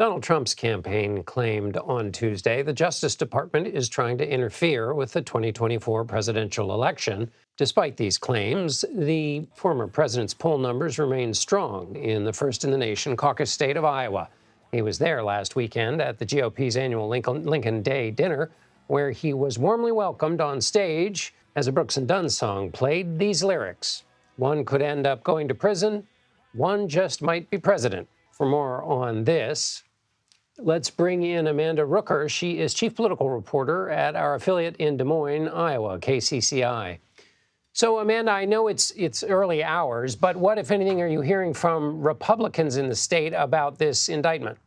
Donald Trump's campaign claimed on Tuesday the Justice Department is trying to interfere with the 2024 presidential election. Despite these claims, the former president's poll numbers remain strong in the first-in-the-nation caucus state of Iowa. He was there last weekend at the GOP's annual Lincoln Day dinner, where he was warmly welcomed on stage as a Brooks and Dunn song played these lyrics. One could end up going to prison, one just might be president. For more on this, let's bring in Amanda Rooker. She is chief political reporter at our affiliate in Des Moines, Iowa, KCCI. So, Amanda, I know it's early hours, but what, if anything, are you hearing from Republicans in the state about this indictment?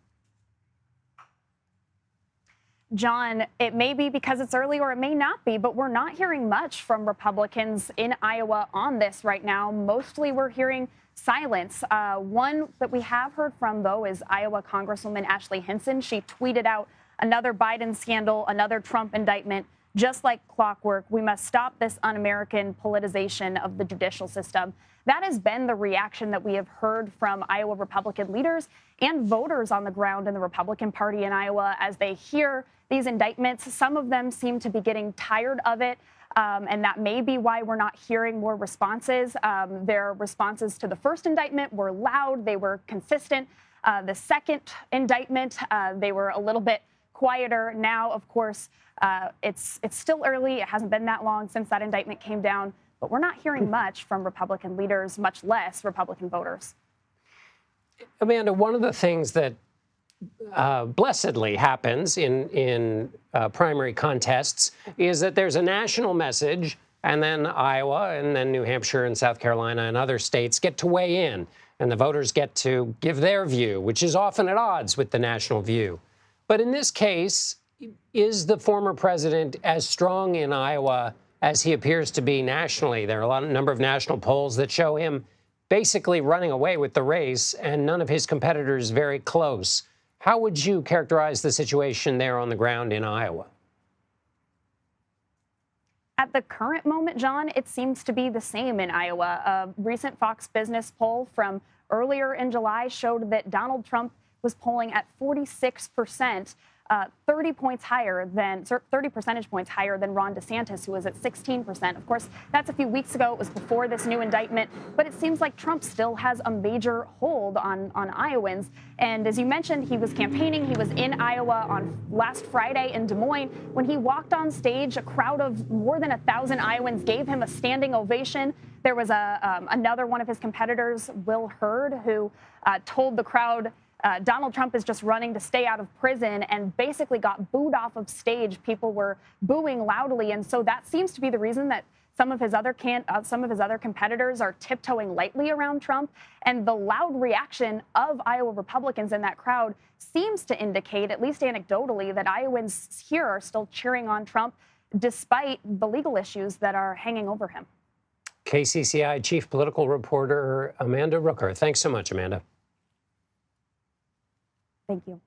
John, it may be because it's early or it may not be, but we're not hearing much from Republicans in Iowa on this right now. Mostly we're hearing silence. One that we have heard from, though, is Iowa Congresswoman Ashley Hinson. She tweeted out another Biden scandal, another Trump indictment. Just like clockwork, we must stop this un-American politicization of the judicial system. That has been the reaction that we have heard from Iowa Republican leaders and voters on the ground in the Republican Party in Iowa as they hear these indictments. Some of them seem to be getting tired of it. And that may be why we're not hearing more responses. Their responses to the first indictment were loud. They were consistent. The second indictment, they were a little bit quieter. Now, of course, it's still early. It hasn't been that long since that indictment came down. But we're not hearing much from Republican leaders, much less Republican voters. Amanda, one of the things that blessedly happens in primary contests is that there's a national message, and then Iowa and then New Hampshire and South Carolina and other states get to weigh in, and the voters get to give their view, which is often at odds with the national view. But in this case, is the former president as strong in Iowa as he appears to be nationally? There are a number of national polls that show him basically running away with the race and none of his competitors very close. How would you characterize the situation there on the ground in Iowa? At the current moment, John, it seems to be the same in Iowa. A recent Fox Business poll from earlier in July showed that Donald Trump was polling at 46%. 30 percentage points higher than Ron DeSantis, who was at 16%. Of course, that's a few weeks ago. It was before this new indictment. But it seems like Trump still has a major hold on Iowans. And as you mentioned, he was campaigning. He was in Iowa on last Friday in Des Moines. When he walked on stage, a crowd of more than 1,000 Iowans gave him a standing ovation. There was another one of his competitors, Will Hurd, who told the crowd Donald Trump is just running to stay out of prison, and basically got booed off of stage. People were booing loudly, and so that seems to be the reason that some of his other competitors are tiptoeing lightly around Trump. And the loud reaction of Iowa Republicans in that crowd seems to indicate, at least anecdotally, that Iowans here are still cheering on Trump despite the legal issues that are hanging over him. KCCI chief political reporter Amanda Rooker. Thanks so much, Amanda. Thank you.